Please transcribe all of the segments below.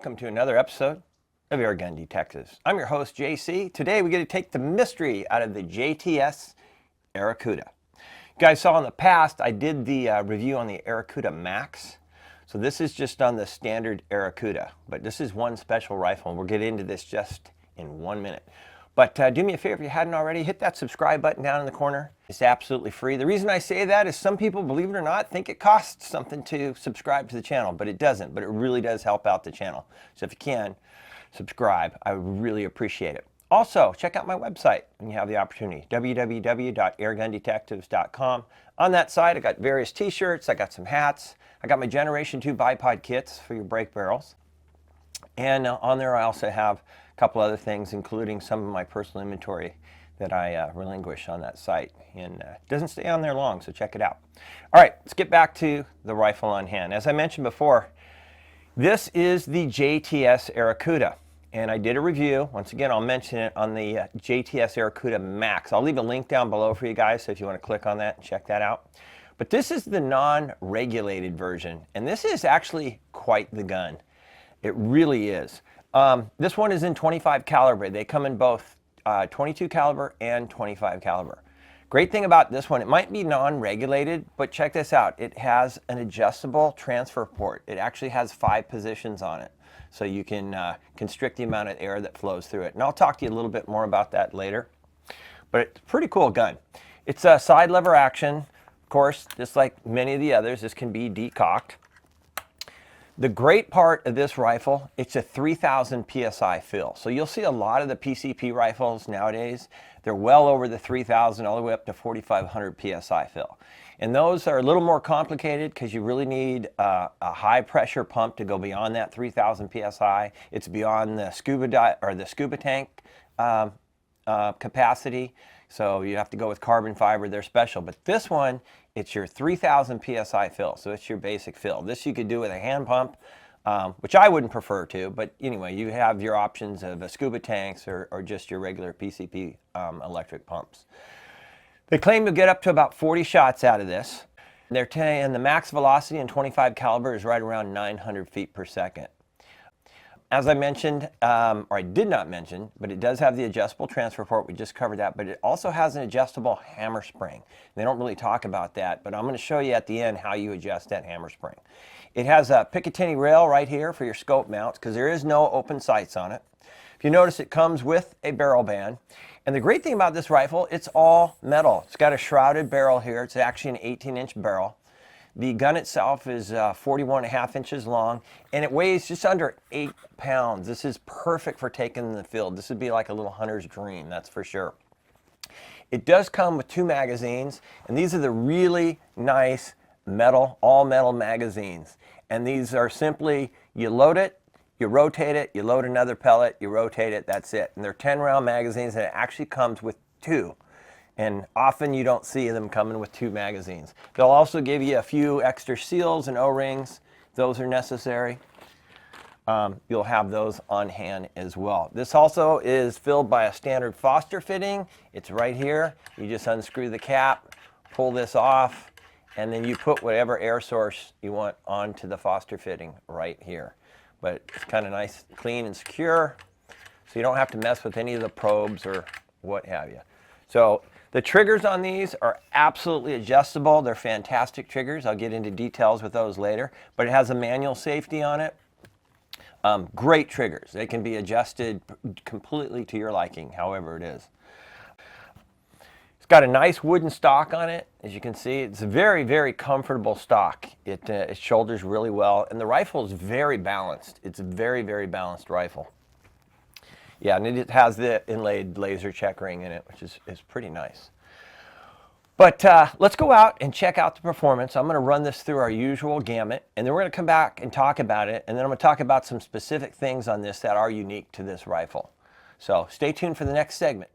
welcome to another episode of Airgun Detectives. I'm your host, JC. Today we get to take the mystery out of the JTS Airacuda. You guys saw in the past, I did the review on the Airacuda Max. So this is just on the standard Airacuda, but this is one special rifle, and we'll get into this just in 1 minute. But do me a favor, if you hadn't already, hit that subscribe button down in the corner. It's absolutely free. The reason I say that is some people, believe it or not, think it costs something to subscribe to the channel, but it doesn't. But it really does help out the channel. So if you can, subscribe. I would really appreciate it. Also, check out my website when you have the opportunity, www.airgundetectives.com. On that site, I got various t-shirts, I got some hats, I got my Generation 2 bipod kits for your brake barrels. And on there I also have a couple other things, including some of my personal inventory that I relinquish on that site. And it doesn't stay on there long, so check it out. All right, let's get back to the rifle on hand. As I mentioned before, this is the JTS Airacuda. And I did a review. Once again, I'll mention it on the JTS Airacuda Max. I'll leave a link down below for you guys, so if you want to click on that and check that out. But this is the non-regulated version, and this is actually quite the gun. It really is. This one is in 25 caliber. They come in both 22 caliber and 25 caliber. Great thing about this one, it might be non-regulated, but check this out. It has an adjustable transfer port. It actually has 5 positions on it. So you can constrict the amount of air that flows through it. And I'll talk to you a little bit more about that later. But it's a pretty cool gun. It's a side lever action. Of course, just like many of the others, this can be decocked. The great part of this rifle, it's a 3,000 PSI fill. So you'll see a lot of the PCP rifles nowadays, they're well over the 3,000 all the way up to 4,500 PSI fill. And those are a little more complicated because you really need a high pressure pump to go beyond that 3,000 PSI. It's beyond the scuba tank capacity. So you have to go with carbon fiber, they're special. But this one, it's your 3,000 PSI fill, so it's your basic fill. This you could do with a hand pump, which I wouldn't prefer to, but anyway, you have your options of scuba tanks or just your regular PCP electric pumps. They claim to get up to about 40 shots out of this. They're saying the max velocity in 25 caliber is right around 900 feet per second. As I mentioned, or I did not mention, but it does have the adjustable transfer port. We just covered that, but it also has an adjustable hammer spring. They don't really talk about that, but I'm going to show you at the end how you adjust that hammer spring. It has a Picatinny rail right here for your scope mounts because there is no open sights on it. If you notice, it comes with a barrel band. And the great thing about this rifle, it's all metal. It's got a shrouded barrel here. It's actually an 18-inch barrel. The gun itself is 41.5 inches long, and it weighs just under 8 pounds. This is perfect for taking in the field. This would be like a little hunter's dream, that's for sure. It does come with 2 magazines, and these are the really nice metal, all metal magazines. And these are simply, you load it, you rotate it, you load another pellet, you rotate it, that's it. And they're 10-round magazines, and it actually comes with 2. And often you don't see them coming with 2 magazines. They'll also give you a few extra seals and O-rings. Those are necessary. You'll have those on hand as well. This also is filled by a standard Foster fitting. It's right here. You just unscrew the cap, pull this off, and then you put whatever air source you want onto the Foster fitting right here. But it's kind of nice, clean, and secure, so you don't have to mess with any of the probes or what have you. So the triggers on these are absolutely adjustable. They're fantastic triggers. I'll get into details with those later, but it has a manual safety on it. Great triggers. They can be adjusted completely to your liking, however it is. It's got a nice wooden stock on it. As you can see, it's a very, very comfortable stock. It shoulders really well, and the rifle is very balanced. It's a very, very balanced rifle. Yeah, and it has the inlaid laser checkering in it, which is pretty nice. But let's go out and check out the performance. I'm going to run this through our usual gamut, and then we're going to come back and talk about it, and then I'm going to talk about some specific things on this that are unique to this rifle. So stay tuned for the next segment.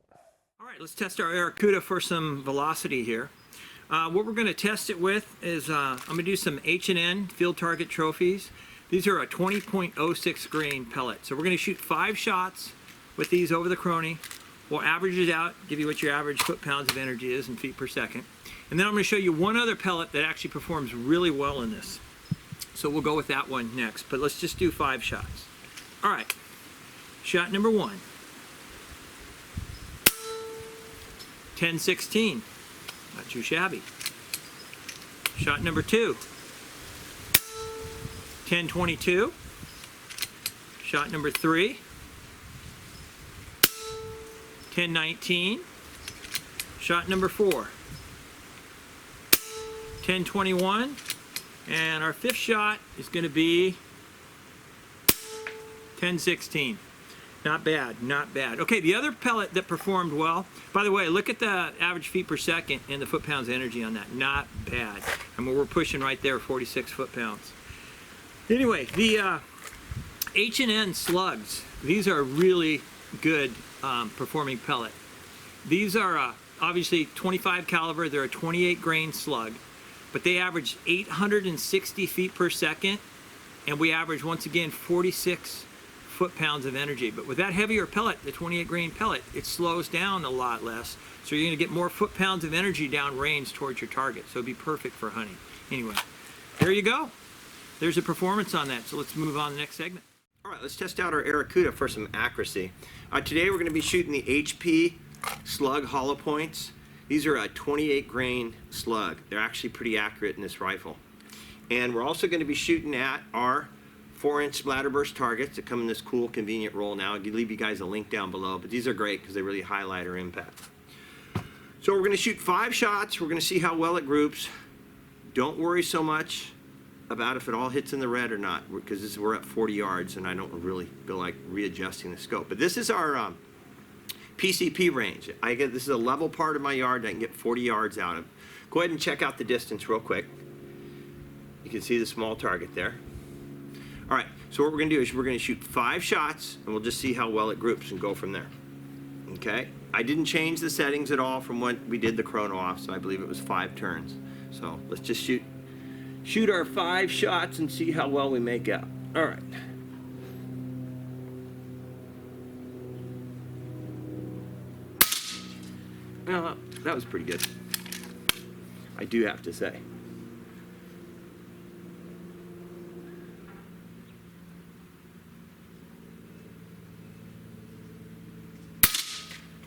All right, let's test our Airacuda for some velocity here. What we're going to test it with is I'm going to do some H&N field target trophies. These are a 20.06 grain pellet. So we're going to shoot 5 shots with these over the crony. We'll average it out, give you what your average foot-pounds of energy is in feet per second. And then I'm going to show you one other pellet that actually performs really well in this. So we'll go with that one next, but let's just do 5 shots. All right, shot number 1. 10-16, not too shabby. Shot number 2. 10-22. Shot number 3. 10-19. Shot number 4. 10-21. And our 5th shot is going to be 10-16. Not bad, not bad. Okay, the other pellet that performed well, by the way, look at the average feet per second and the foot-pounds energy on that. Not bad. I mean, we're pushing right there, 46 foot-pounds. Anyway, the H&N slugs, these are really good performing pellet. These are obviously 25 caliber. They're a 28 grain slug, but they average 860 feet per second, and we average, once again, 46 foot-pounds of energy. But with that heavier pellet, the 28 grain pellet, it slows down a lot less, so you're going to get more foot-pounds of energy down range towards your target, so it'd be perfect for hunting. Anyway, there you go. There's a performance on that, so let's move on to the next segment. All right, let's test out our Airacuda for some accuracy. Today we're going to be shooting the HP slug hollow points. These are a 28 grain slug. They're actually pretty accurate in this rifle. And we're also going to be shooting at our 4-inch splatterburst targets that come in this cool convenient roll now. I'll leave you guys a link down below, but these are great because they really highlight our impact. So we're going to shoot 5 shots. We're going to see how well it groups. Don't worry so much about if it all hits in the red or not, because we're at 40 yards and I don't really feel like readjusting the scope. But this is our PCP range. This is a level part of my yard that I can get 40 yards out of. Go ahead and check out the distance real quick. You can see the small target there. All right, so what we're going to do is we're going to shoot 5 shots and we'll just see how well it groups and go from there. Okay, I didn't change the settings at all from when we did the chrono off, so I believe it was 5 turns. So let's just shoot our 5 shots and see how well we make out. All right. Well, that was pretty good, I do have to say.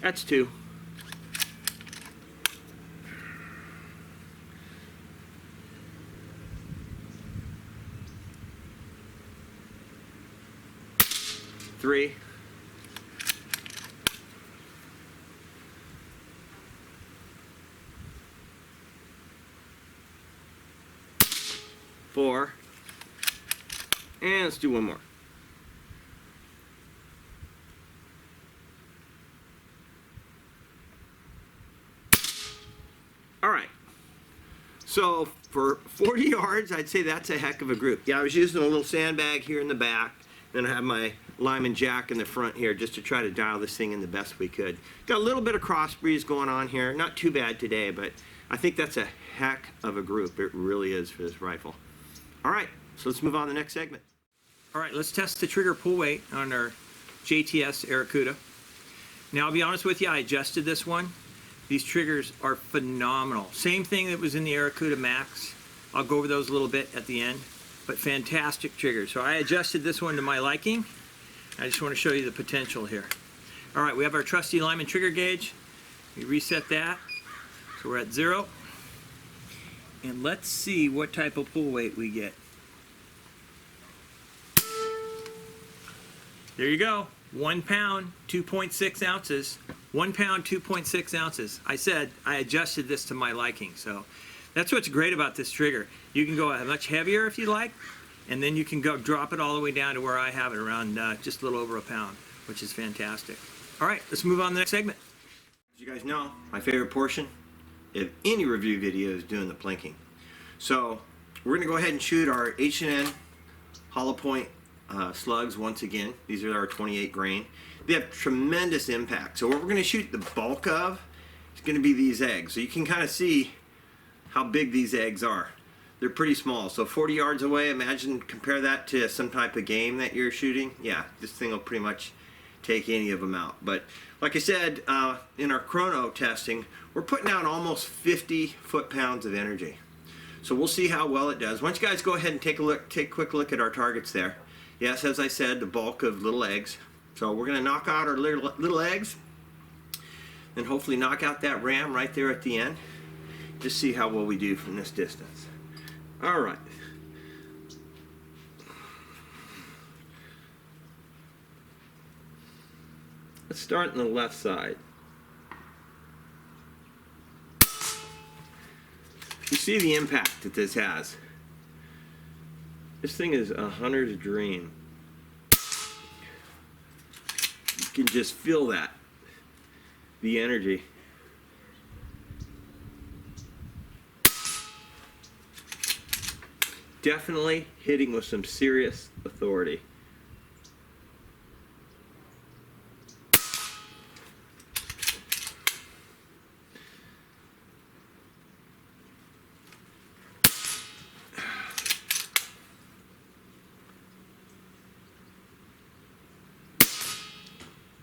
That's 2. Three. 4. And let's do one more. All right. So for 40 yards, I'd say that's a heck of a group. Yeah, I was using a little sandbag here in the back. Then I have my Lyman jack in the front here just to try to dial this thing in the best we could. Got a little bit of cross breeze going on here. Not too bad today, but I think that's a heck of a group. It really is for this rifle. All right, so let's move on to the next segment. All right, let's test the trigger pull weight on our JTS Airacuda. Now, I'll be honest with you, I adjusted this one. These triggers are phenomenal. Same thing that was in the Airacuda Max. I'll go over those a little bit at the end, but fantastic triggers. So I adjusted this one to my liking. I just want to show you the potential here. All right, we have our trusty Lyman trigger gauge. We reset that, so we're at 0. And let's see what type of pull weight we get. There you go, 1 pound, 2.6 ounces. 1 pound, 2.6 ounces. I said I adjusted this to my liking, so that's what's great about this trigger. You can go much heavier if you like, and then you can go drop it all the way down to where I have it, around just a little over 1 pound, which is fantastic. All right, let's move on to the next segment. As you guys know, my favorite portion of any review video is doing the plinking. So we're going to go ahead and shoot our H&N hollow point slugs once again. These are our 28 grain. They have tremendous impact. So what we're going to shoot the bulk of is going to be these eggs. So you can kind of see how big these eggs are. They're pretty small. So 40 yards away, imagine, compare that to some type of game that you're shooting. Yeah, this thing will pretty much take any of them out. But like I said, in our chrono testing, we're putting out almost 50 foot-pounds of energy. So we'll see how well it does. Why don't you guys go ahead and take a quick look at our targets there. Yes, as I said, the bulk of little eggs. So we're going to knock out our little eggs and hopefully knock out that ram right there at the end. Just see how well we do from this distance. All right. Let's start on the left side. You see the impact that this has. This thing is a hunter's dream. You can just feel that. The energy. Definitely hitting with some serious authority.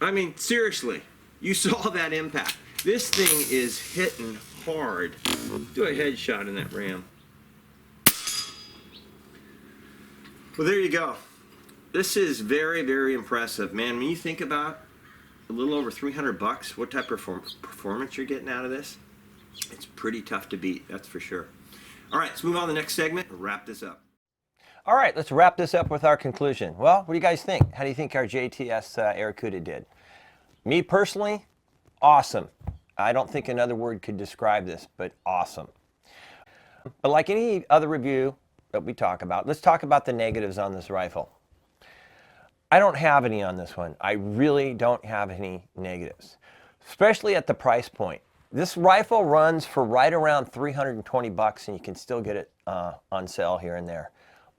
I mean, seriously, you saw that impact. This thing is hitting hard. Do a headshot in that ram. Well, there you go. This is very, very impressive, man. When you think about a little over 300 bucks, what type of performance you're getting out of this, it's pretty tough to beat, that's for sure. All right, let's move on to the next segment and wrap this up. All right, let's wrap this up with our conclusion. Well, what do you guys think? How do you think our JTS Airacuda did? Me personally, awesome. I don't think another word could describe this, but awesome. But like any other review that we talk about, let's talk about the negatives on this rifle. I don't have any on this one. I really don't have any negatives, especially at the price point. This rifle runs for right around 320 bucks and you can still get it on sale here and there.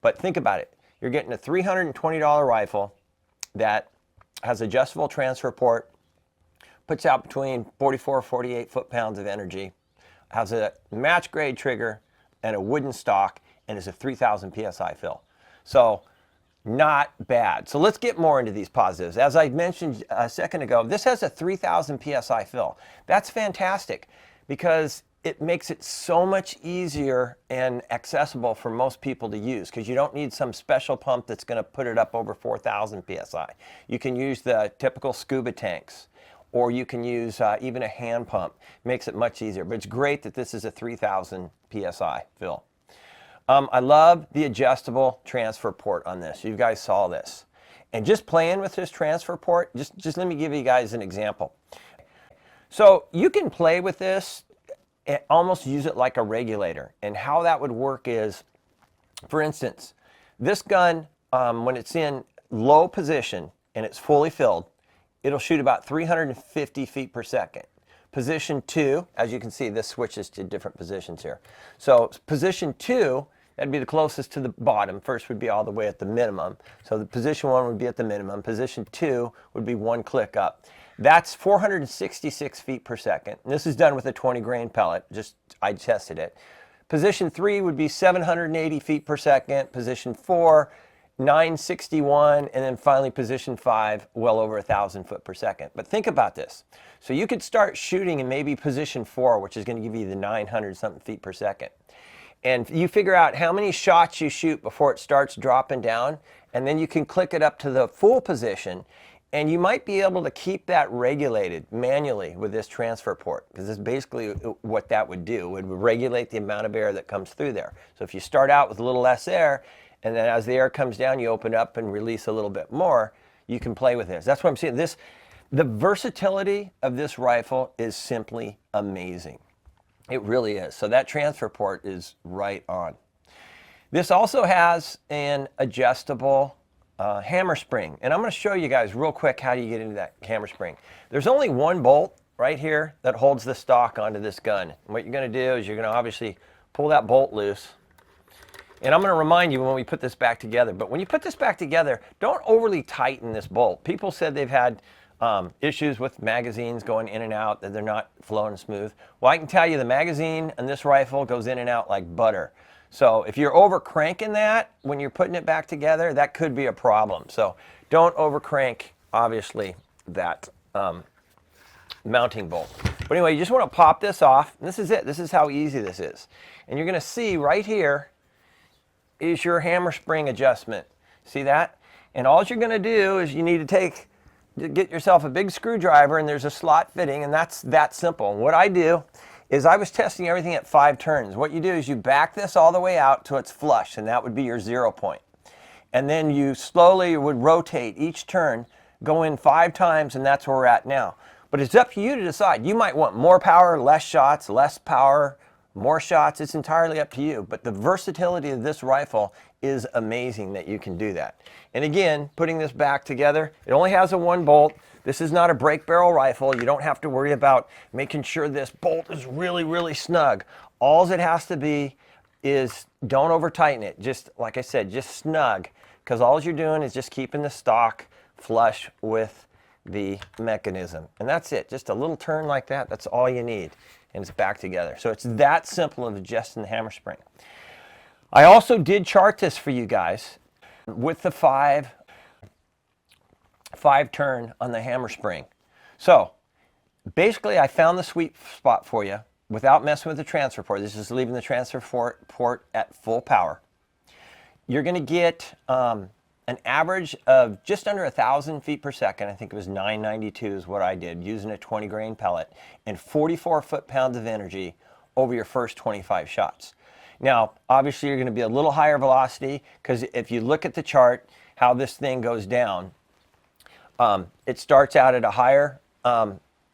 But think about it. You're getting a $320 rifle that has adjustable transfer port, puts out between 44 and 48 foot-pounds of energy, has a match grade trigger and a wooden stock, and is a 3,000 PSI fill. So not bad. So let's get more into these positives. As I mentioned a second ago, this has a 3,000 PSI fill. That's fantastic because it makes it so much easier and accessible for most people to use because you don't need some special pump that's going to put it up over 4,000 PSI. You can use the typical scuba tanks, or you can use even a hand pump. Makes it much easier, but it's great that this is a 3,000 PSI fill. I love the adjustable transfer port on this. You guys saw this. And just playing with this transfer port, just let me give you guys an example. So you can play with this and almost use it like a regulator. And how that would work is, for instance, this gun, when it's in low position and it's fully filled, it'll shoot about 350 feet per second. Position 2, as you can see, this switches to different positions here. So position 2, that'd be the closest to the bottom. First would be all the way at the minimum. So the position 1 would be at the minimum. Position 2 would be 1 click up. That's 466 feet per second. And this is done with a 20 grain pellet. I tested it. Position 3 would be 780 feet per second. Position 4, 961, and then finally position 5, well over 1,000 foot per second. But think about this. So you could start shooting in maybe position 4, which is going to give you the 900 something feet per second. And you figure out how many shots you shoot before it starts dropping down, and then you can click it up to the full position, and you might be able to keep that regulated manually with this transfer port, because this is basically what that would do. It would regulate the amount of air that comes through there. So if you start out with a little less air, and then as the air comes down, you open up and release a little bit more, you can play with this. That's what I'm saying. The versatility of this rifle is simply amazing. It really is. So that transfer port is right on. This also has an adjustable hammer spring. And I'm going to show you guys real quick how do you get into that hammer spring. There's only one bolt right here that holds the stock onto this gun. And what you're going to do is you're going to obviously pull that bolt loose. And I'm going to remind you when we put this back together. But when you put this back together, don't overly tighten this bolt. People said they've had issues with magazines going in and out, that they're not flowing smooth. Well, I can tell you the magazine and this rifle goes in and out like butter. So if you're over cranking that when you're putting it back together, that could be a problem. So don't over crank, obviously, that mounting bolt. But anyway, you just want to pop this off. And this is it. This is how easy this is. And you're going to see right here is your hammer spring adjustment. See that? And all you're going to do is you need to get yourself a big screwdriver, and there's a slot fitting, and that's that simple. And what I do is I was testing everything at 5 turns. What you do is you back this all the way out till it's flush, and that would be your 0 point. And then you slowly would rotate each turn, go in 5 times, and that's where we're at now. But it's up to you to decide. You might want more power, less shots, less power, more shots. It's entirely up to you. But the versatility of this rifle is amazing that you can do that. And again, putting this back together, it only has a 1 bolt. This is not a break barrel rifle. You don't have to worry about making sure this bolt is really, really snug. All it has to be is don't over tighten it. Just like I said, just snug, because all you're doing is just keeping the stock flush with the mechanism. And that's it. Just a little turn like that. That's all you need. And it's back together. So it's that simple of adjusting the hammer spring. I also did chart this for you guys with the 5 turn on the hammer spring. So basically I found the sweet spot for you without messing with the transfer port. This is leaving the transfer port at full power. You're going to get an average of just under 1,000 feet per second. I think it was 992 is what I did, using a 20 grain pellet, and 44 foot-pounds of energy over your first 25 shots. Now, obviously you're going to be a little higher velocity, because if you look at the chart, how this thing goes down, it starts out at a higher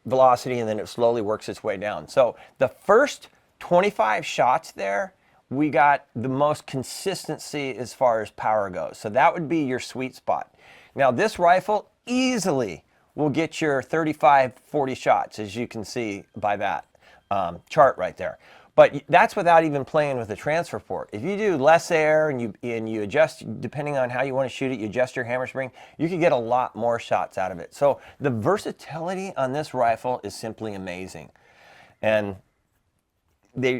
velocity, and then it slowly works its way down. So the first 25 shots there, we got the most consistency as far as power goes. So that would be your sweet spot. Now this rifle easily will get your 35, 40 shots, as you can see by that chart right there. But that's without even playing with the transfer port. If you do less air and you adjust, depending on how you want to shoot it, you adjust your hammer spring, you can get a lot more shots out of it. So the versatility on this rifle is simply amazing. And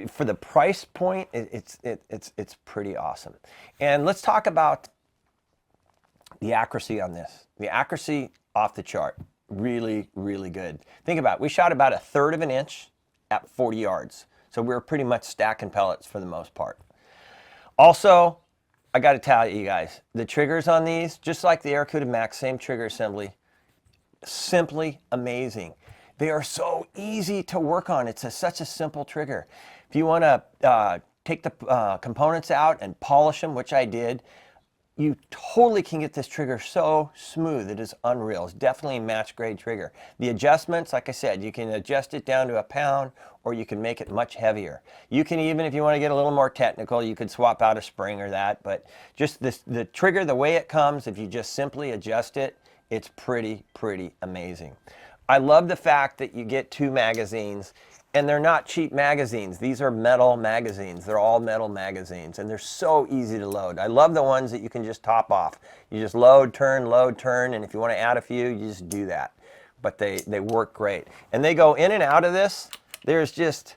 for the price point, it's pretty awesome. And let's talk about the accuracy on this. The accuracy off the chart, really, really good. Think about it. We shot about 1/3 of an inch at 40 yards. So we were pretty much stacking pellets for the most part. Also, I got to tell you guys, the triggers on these, just like the Airacuda Max, same trigger assembly, simply amazing. They are so easy to work on. It's such a simple trigger. If you want to take the components out and polish them, which I did, you totally can get this trigger so smooth. It is unreal. It's definitely a match grade trigger. The adjustments, like I said, you can adjust it down to 1 pound, or you can make it much heavier. You can even, if you want to get a little more technical, you could swap out a spring or that. But just the trigger, the way it comes, if you just simply adjust it, it's pretty amazing. I love the fact that you get 2 magazines, and they're not cheap magazines. These are metal magazines. They're all metal magazines, and they're so easy to load. I love the ones that you can just top off. You just load, turn, and if you want to add a few, you just do that. But they work great. And they go in and out of this. There's just,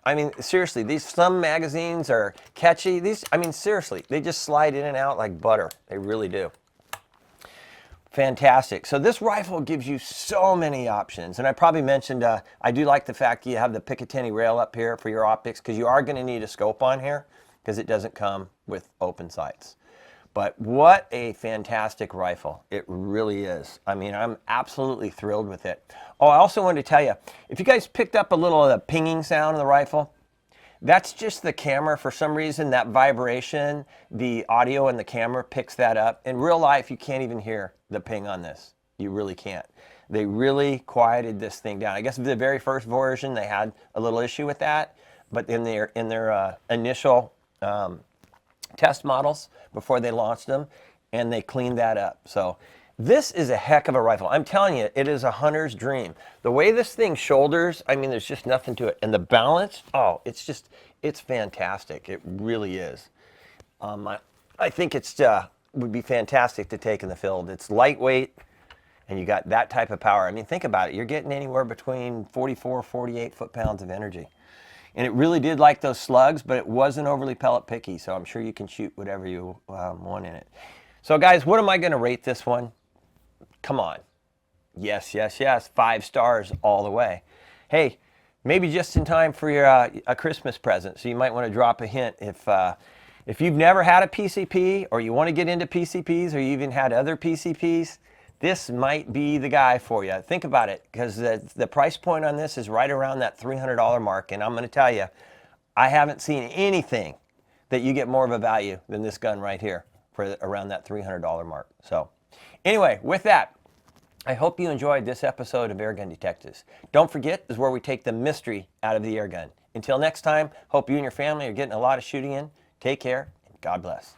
I mean, seriously, some magazines are catchy. I mean, seriously, they just slide in and out like butter. They really do. Fantastic. So this rifle gives you so many options. And I probably mentioned, I do like the fact you have the Picatinny rail up here for your optics, because you are going to need a scope on here, because it doesn't come with open sights. But what a fantastic rifle. It really is. I mean, I'm absolutely thrilled with it. Oh, I also wanted to tell you, if you guys picked up a little of the pinging sound of the rifle, that's just the camera. For some reason, that vibration, the audio and the camera picks that up. In real life, you can't even hear the ping on this. You really can't. They really quieted this thing down. I guess the very first version, they had a little issue with that. But in their initial test models, before they launched them, and they cleaned that up. So this is a heck of a rifle. I'm telling you, it is a hunter's dream. The way this thing shoulders, I mean, there's just nothing to it. And the balance, oh, it's fantastic. It really is. I think it's would be fantastic to take in the field. It's lightweight, and you got that type of power. I mean, think about it. You're getting anywhere between 44, 48 foot-pounds of energy. And it really did like those slugs, but it wasn't overly pellet picky, so I'm sure you can shoot whatever you want in it. So guys, what am I going to rate this one? Come on. Yes, yes, yes. 5 stars all the way. Hey, maybe just in time for your a Christmas present, so you might want to drop a hint If you've never had a PCP, or you want to get into PCPs, or you even had other PCPs, this might be the guy for you. Think about it, because the price point on this is right around that $300 mark. And I'm going to tell you, I haven't seen anything that you get more of a value than this gun right here for around that $300 mark. So anyway, with that, I hope you enjoyed this episode of Airgun Detectives. Don't forget, this is where we take the mystery out of the airgun. Until next time, hope you and your family are getting a lot of shooting in. Take care, and God bless.